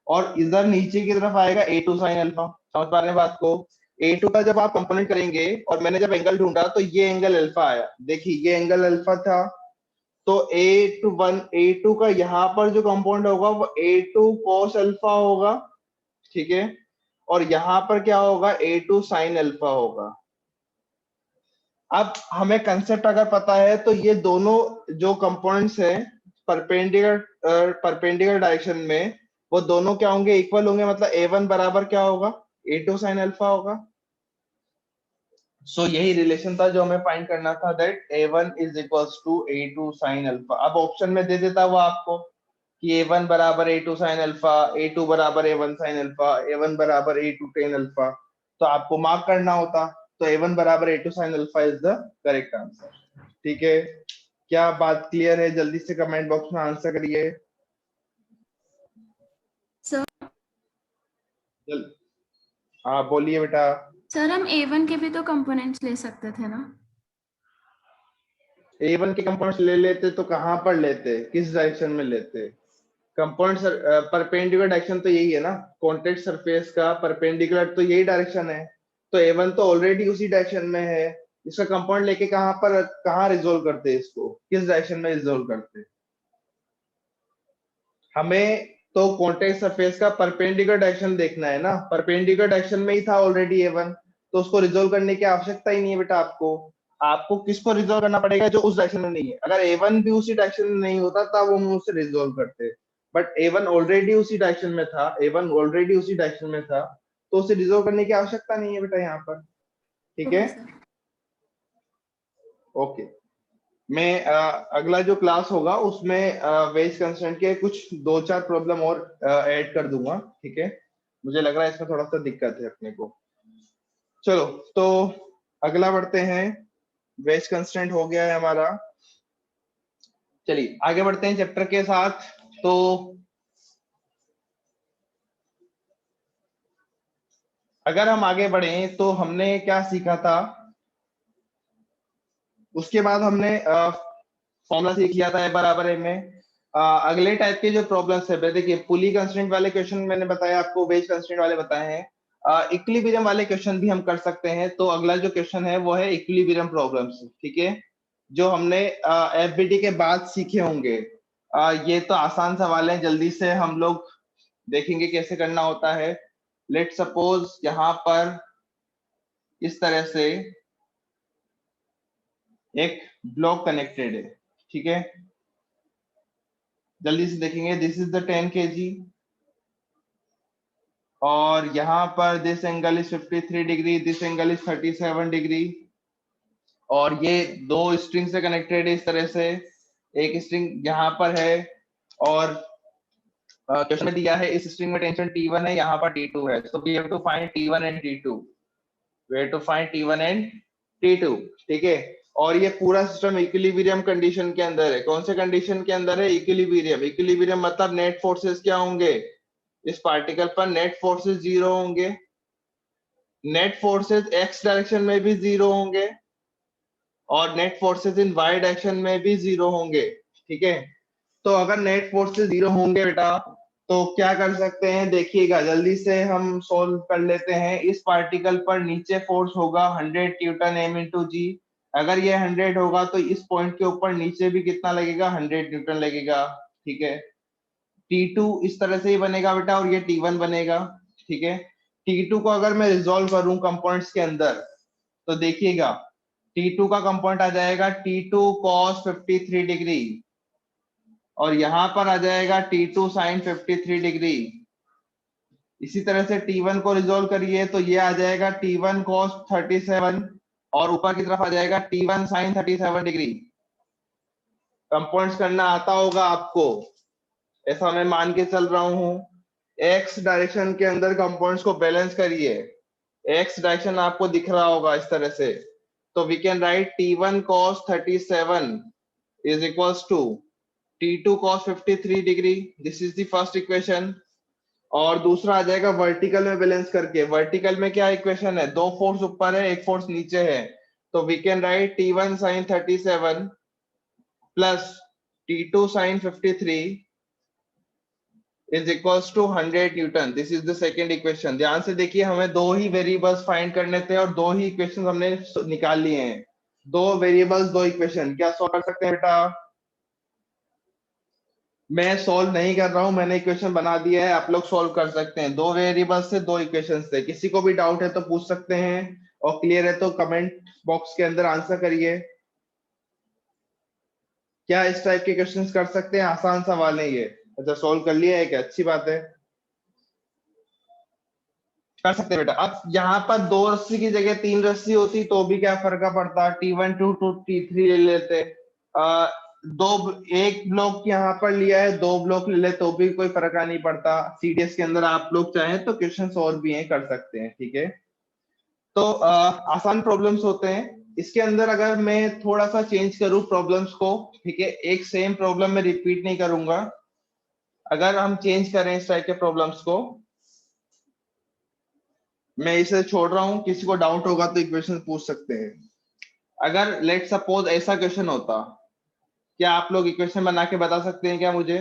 और इधर नीचे की तरफ आएगा A2 साइन अल्फा। समझ पा रहे हैं बात को? A2 का जब आप कंपोनेंट करेंगे और मैंने जब एंगल ढूंढा तो ये एंगल अल्फा आया, देखिए ये एंगल अल्फा था, तो A2 का यहाँ पर जो कंपाउंड होगा वो A2 cos अल्फा होगा, ठीक है, और यहाँ पर क्या होगा, A2 sin अल्फा होगा। अब हमें कंसेप्ट अगर पता है तो ये दोनों जो कंपोनेंट्स हैं परपेंडिकुलर डायरेक्शन में, वो दोनों क्या होंगे, इक्वल होंगे, मतलब A1 बराबर क्या होगा, A2 sin अल्फा होगा। सो यही रिलेशन था जो हमें फाइंड करना था, that A1 is equals to A2 sin alpha. अब ऑप्शन में दे देता वो आपको कि A1 बराबर A2 sin अल्फा, A2 बराबर A1 sin अल्फा, A1 बराबर A2 tan अल्फा, तो आपको मार्क करना होता, तो A1 बराबर A2 sin alpha is the correct answer, ठीक है। क्या बात क्लियर है? जल्दी से कमेंट बॉक्स में आंसर करिए। सर हाँ बोलिए बेटा। सर हम A1 के भी तो कंपोनेंट्स ले सकते थे ना? A1 के कंपाउंड्स ले लेते तो कहाँ पर लेते, किस डायरेक्शन में लेते? कंपाउंड परपेंडिकुलर डायरेक्शन तो यही है ना, कॉन्टैक्ट सरफेस का परपेंडिकुलर तो यही डायरेक्शन है, तो A1 तो ऑलरेडी उसी डायरेक्शन में है, इसका कंपाउंड लेके कहाँ रिजोल्व करते, इसको किस डायरेक्शन में रिजोल्व करते? हमें तो कॉन्टैक्ट सरफेस का परपेंडिकुलर डायरेक्शन देखना है ना, परपेंडिकुलर डायरेक्शन में ही था ऑलरेडी A1, तो उसको रिजोल्व करने की आवश्यकता ही नहीं है बेटा। आपको आपको किसको रिजोल्व करना पड़ेगा, जो उस डायरेक्शन में नहीं है। अगर A1 भी उसी डायरेक्शन में नहीं होता तब हम उसे रिजोल्व करते, बट A1 ऑलरेडी उसी डायरेक्शन में था, A1 ऑलरेडी उसी डायरेक्शन में था, तो उसे डिजोल्व करने की आवश्यकता नहीं है बेटा यहाँ पर। ठीक है, ओके सर। ओके। मैं अगला जो क्लास होगा उसमें वेज कंस्ट्रेंट के कुछ 2-4 प्रॉब्लम और ऐड कर दूंगा। ठीक है, मुझे लग रहा है इसमें थोड़ा सा दिक्कत है अपने को। चलो, तो अगला बढ़ते हैं। वेज कंस्ट्रेंट हो गया है हमारा। चलिए आगे बढ़ते हैं चैप्टर के साथ। तो अगर हम आगे बढ़े तो हमने क्या सीखा था, उसके बाद हमने फॉर्मूला सीख लिया था, A में। अगले टाइप के जो प्रॉब्लम्स है, देखिए पुली कंस्ट्रेंट वाले क्वेश्चन मैंने बताया आपको, वेज कंस्ट्रेंट वाले बताए हैं। इक्विलिब्रियम वाले क्वेश्चन भी हम कर सकते हैं। तो अगला जो क्वेश्चन है वो है इक्विलिब्रियम प्रॉब्लम्स। ठीक है, जो हमने FBD के बाद सीखे होंगे। ये तो आसान सवाल है, जल्दी से हम लोग देखेंगे कैसे करना होता है। लेट सपोज यहाँ पर इस तरह से एक ब्लॉक कनेक्टेड है। ठीक है, जल्दी से देखेंगे। दिस इज द 10 kg और यहाँ पर this angle is 53 degree, this angle is 37 degree, और ये दो स्ट्रिंग से कनेक्टेड है इस तरह से। एक स्ट्रिंग यहाँ पर है और क्वेश्चन में दिया है इस स्ट्रिंग में टेंशन T1 है, यहाँ पर T2 है। So we have to find T1 and T2। We have to find T1 and T2। ठीक है, और ये पूरा सिस्टम इक्विलिब्रियम कंडीशन के अंदर है। कौन से कंडीशन के अंदर है? इक्विलिब्रियम। इक्विलिब्रियम मतलब नेट फोर्सेस क्या होंगे इस पार्टिकल पर? नेट फोर्सेस जीरो होंगे। नेट फोर्सेस एक्स डायरेक्शन में भी जीरो होंगे और net forces in Y direction में भी जीरो होंगे। ठीक है, तो अगर नेट फोर्सेस जीरो होंगे बेटा तो क्या कर सकते हैं, देखिएगा जल्दी से हम सोल्व कर लेते हैं। इस पार्टिकल पर नीचे फोर्स होगा 100 न्यूटन m इंटू जी। अगर ये 100 होगा तो इस पॉइंट के ऊपर नीचे भी कितना लगेगा? 100 न्यूटन लगेगा। ठीक है, T2 इस तरह से ही बनेगा बेटा और ये T1 बनेगा। ठीक है, T2 को अगर मैं रिजोल्व करूं कंपाउंड्स के अंदर तो देखिएगा T2 का कंपाउंड आ जाएगा T2 cos 53 डिग्री और यहाँ पर आ जाएगा T2 sin 53 डिग्री। इसी तरह से T1 को रिजोल्व करिए तो ये आ जाएगा T1 cos 37 और ऊपर की तरफ आ जाएगा T1 sin 37 डिग्री। कंपाउंड्स करना आता होगा आपको, ऐसा मैं मान के चल रहा हूं। एक्स डायरेक्शन के अंदर कंपाउंड्स को बैलेंस करिए। एक्स डायरेक्शन आपको दिख रहा होगा इस तरह से। तो we can write T1 cos 37 is equals to T2 cos 53 degree. This is the first equation. और दूसरा आ जाएगा वर्टिकल में बैलेंस करके। वर्टिकल में क्या इक्वेशन है? दो फोर्स ऊपर है, एक फोर्स नीचे है। तो we can write T1 sin 37 plus T2 sin 53 is equals to 100 newton. This is the second equation. ध्यान से देखिए, हमें दो ही वेरिएबल्स फाइंड करने थे और दो ही इक्वेशन हमने निकाल लिए हैं। दो वेरिएबल्स दो इक्वेशन, क्या सॉल्व कर सकते हैं बेटा? मैं सॉल्व नहीं कर रहा हूं, मैंने इक्वेशन बना दिया है, आप लोग सॉल्व कर सकते हैं। दो वेरिएबल्स से दो इक्वेशंस थे। किसी को भी डाउट है तो पूछ सकते हैं और क्लियर है तो कमेंट बॉक्स के अंदर आंसर करिए। क्या इस टाइप के क्वेश्चंस कर सकते हैं? आसान सवाल है ये। अच्छा, सॉल्व कर लिया है क्या? अच्छी बात है, कर सकते हैं बेटा। अब यहाँ पर दो रस्सी की जगह तीन रस्सी होती तो भी क्या फर्क पड़ता? T1 टू T3 ले लेते। दो, एक ब्लॉक यहाँ पर लिया है, दो ब्लॉक ले ले तो भी कोई फर्क नहीं पड़ता। सीडीएस के अंदर आप लोग चाहें तो क्वेश्चन और भी हैं, कर सकते हैं। ठीक है, तो आसान प्रॉब्लम्स होते हैं। इसके अंदर अगर मैं थोड़ा सा चेंज करूं प्रॉब्लम्स को, ठीक है, एक सेम प्रॉब्लम में रिपीट नहीं करूंगा। अगर हम चेंज करें इस टाइप के प्रॉब्लम्स को, मैं इसे छोड़ रहा हूं, किसी को डाउट होगा तो इक्वेशन पूछ सकते हैं। अगर लेट सपोज ऐसा क्वेश्चन होता, क्या आप लोग इक्वेशन बना के बता सकते हैं क्या मुझे?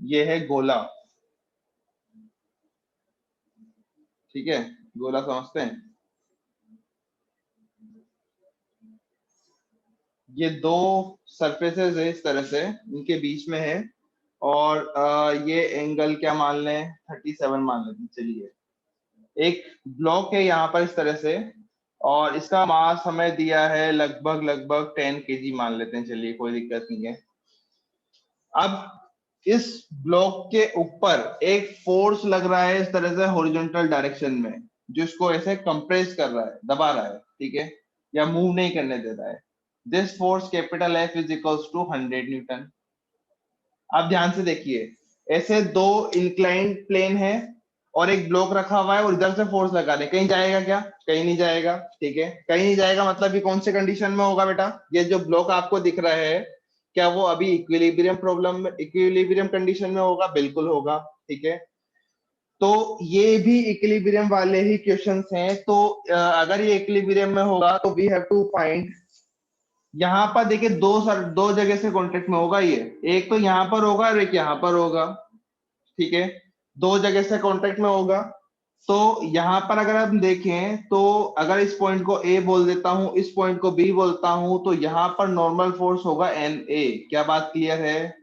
ये है गोला। ठीक है, गोला समझते हैं। ये दो सरफेसेस है इस तरह से, इनके बीच में है और ये एंगल क्या मान लें? 37 मान लेते। चलिए, एक ब्लॉक है यहाँ पर इस तरह से और इसका मास हमें दिया है लगभग 10 kg मान लेते हैं, चलिए कोई दिक्कत नहीं है। अब इस ब्लॉक के ऊपर एक फोर्स लग रहा है इस तरह से हॉरिजॉन्टल डायरेक्शन में, जो इसको ऐसे कंप्रेस कर रहा है, दबा रहा है, ठीक है, या मूव नहीं करने दे रहा है। This force capital F is equals to 100 newton. आप ध्यान से देखिए, ऐसे दो इंक्लाइंड प्लेन है और एक ब्लॉक रखा हुआ है और इधर से फोर्स लगा रहे, कहीं जाएगा क्या? कहीं नहीं जाएगा, ठीक है, कहीं नहीं जाएगा। मतलब ये कौन से कंडीशन में होगा बेटा? ये जो ब्लॉक आपको दिख रहा है, क्या वो अभी इक्विलिब्रियम कंडीशन में होगा? बिल्कुल होगा, ठीक है। तो ये भी इक्विलिब्रियम वाले ही क्वेश्चंस हैं। तो अगर ये इक्विलिब्रियम में होगा तो वी हैव टू फाइंड, यहाँ पर देखिए दो जगह से कॉन्टेक्ट में होगा ये, एक तो यहाँ पर होगा और एक यहाँ पर होगा, ठीक है, दो जगह से कांटेक्ट में होगा। तो यहाँ पर अगर हम देखें तो अगर इस पॉइंट को ए बोल देता हूं, इस पॉइंट को बी बोलता हूं, तो यहाँ पर नॉर्मल फोर्स होगा NA। क्या बात क्लियर है?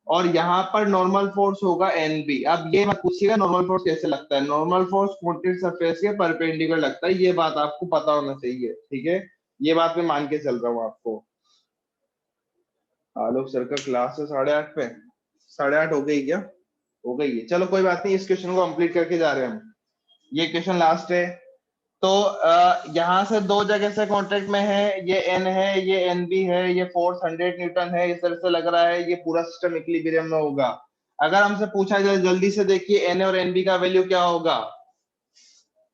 और यहाँ पर नॉर्मल फोर्स होगा NB। अब ये मत पूछिएगा नॉर्मल फोर्स कैसे लगता है, नॉर्मल फोर्स कोटेड सरफेस के परपेंडिकुलर लगता है, ये बात आपको पता होना चाहिए, ठीक है। ये बात मैं मान के चल रहा हूँ आपको। आलोक सर का क्लास है 8:30 पे, 8:30 हो गई क्या? हो गई है, चलो कोई बात नहीं, इस क्वेश्चन को कंप्लीट करके जा रहे हैं हम। ये क्वेश्चन लास्ट है। तो यहाँ से दो जगह से कांटेक्ट में है, ये N है, ये NB है, ये फोर्स 100 न्यूटन है, इस तरह से लग रहा है ये पूरा सिस्टम इक्विलिब्रियम में होगा। अगर हमसे पूछा जाए जल्दी से, देखिए N और NB का वैल्यू क्या होगा?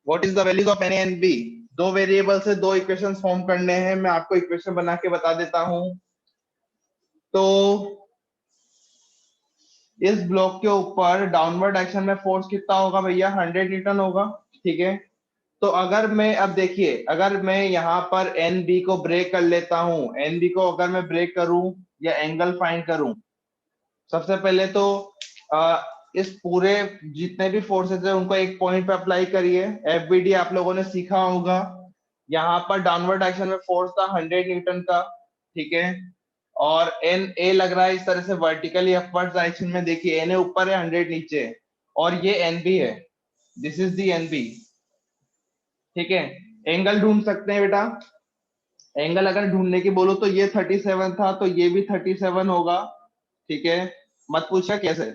What is the values of N and B? दो वेरिएबल से दो इक्वेशन फॉर्म करने हैं, मैं आपको इक्वेशन बना के बता देता हूं। तो इस ब्लॉक के ऊपर डाउनवर्ड डायरेक्शन में फोर्स कितना होगा भैया? 100 न्यूटन होगा, ठीक है। तो अगर मैं, अब देखिए, अगर मैं यहाँ पर NB को ब्रेक कर लेता हूं, NB को अगर मैं ब्रेक करूं या एंगल फाइंड करूं, सबसे पहले तो इस पूरे जितने भी फोर्सेस है उनको एक पॉइंट पे अप्लाई करिए। FBD आप लोगों ने सीखा होगा। यहाँ पर डाउनवर्ड डायरेक्शन में फोर्स था 100 न्यूटन का, ठीक है, और NA लग रहा है इस तरह से वर्टिकली अपवर्ड डायरेक्शन में। देखिए NA ऊपर है, 100 नीचे, और ये NB है, दिस इज दी NB, ठीक है। एंगल ढूंढ सकते हैं बेटा, एंगल अगर ढूंढने की बोलो तो ये 37 था, तो ये भी 37 होगा, ठीक है। मत पूछा कैसे,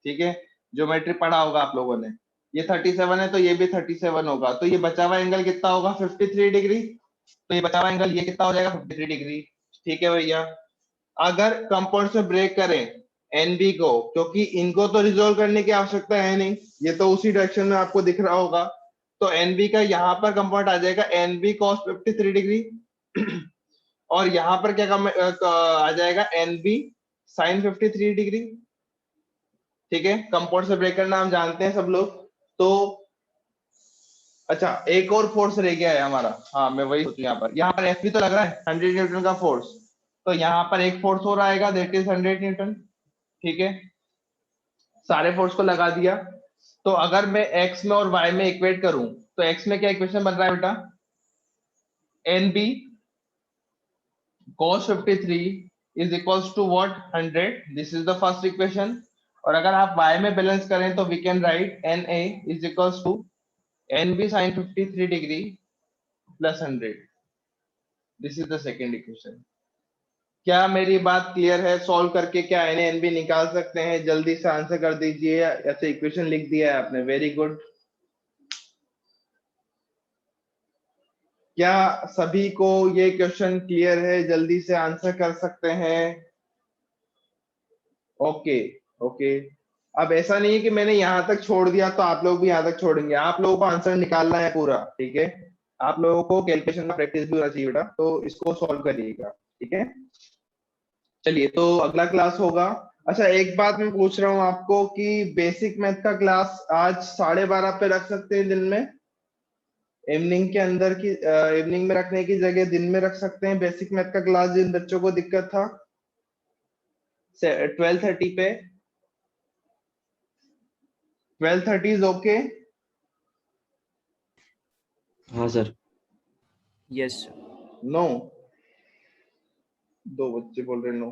ठीक है, ज्योमेट्री पढ़ा होगा आप लोगों ने। ये 37 है तो ये भी 37 होगा, तो ये बचा हुआ एंगल कितना होगा? 53 डिग्री। तो ये बचा हुआ एंगल ये कितना हो जाएगा? 53 डिग्री, ठीक है भैया। अगर कंपाउंड से ब्रेक करें NB को, क्योंकि इनको तो रिजोल्व करने की आवश्यकता है नहीं, ये तो उसी डायरेक्शन में आपको दिख रहा होगा, तो NB का यहाँ पर कंपाउंड आ जाएगा NB cos 53 डिग्री, और यहाँ पर क्या आ जाएगा? NB sin 53 डिग्री, ठीक है। कंपाउंड से ब्रेक करना हम जानते हैं सब लोग। तो अच्छा, एक और फोर्स रह गया है हमारा, हाँ मैं वही सोचूं, यहाँ पर F भी तो लग रहा है 100 न्यूटन का फोर्स, तो यहाँ पर एक फोर्स और आएगा, दैट इज 100 न्यूटन, ठीक है। सारे फोर्स को लगा दिया। तो अगर मैं x में और y में इक्वेट करूं, तो x में क्या इक्वेशन बन रहा है बेटा? NB cos 53 is equals to what? 100, this is the first equation। और अगर आप y में बैलेंस करें तो we can write NA is equals to NB sin 53 degree plus 100, this is the second equation। क्या मेरी बात क्लियर है? सॉल्व करके क्या NA NB निकाल सकते हैं? जल्दी से आंसर कर दीजिए। ऐसे इक्वेशन लिख दिया है आपने, वेरी गुड। क्या सभी को ये क्वेश्चन क्लियर है? जल्दी से आंसर कर सकते हैं? Okay okay. अब ऐसा नहीं है कि मैंने यहां तक छोड़ दिया तो आप लोग भी यहां तक छोड़ेंगे, आप लोगों को आंसर निकालना है पूरा, ठीक है। आप लोगों को कैलकुलेशन का प्रैक्टिस भी होना चाहिए बेटा, तो इसको सॉल्व करिएगा, ठीक है। चलिए, तो अगला क्लास होगा। अच्छा, एक बात मैं पूछ रहा हूँ आपको कि बेसिक मैथ का क्लास आज 12:30 पे रख सकते हैं दिन में? इवनिंग के अंदर की इवनिंग में रखने की जगह दिन में रख सकते हैं बेसिक मैथ का क्लास, जिन बच्चों को दिक्कत था 12:30 पे। 12:30 इज ओके? हाँ सर। यस नो, दो बच्चे बोल रहे नो।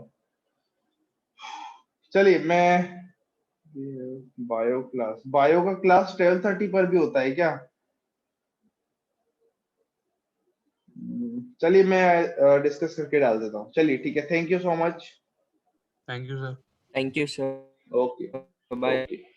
चलिए, मैं बायो का क्लास 12:30 पर भी होता है क्या? चलिए मैं डिस्कस करके डाल देता हूँ। चलिए ठीक है, thank you so much. Thank you sir. Thank you sir, okay bye. Okay.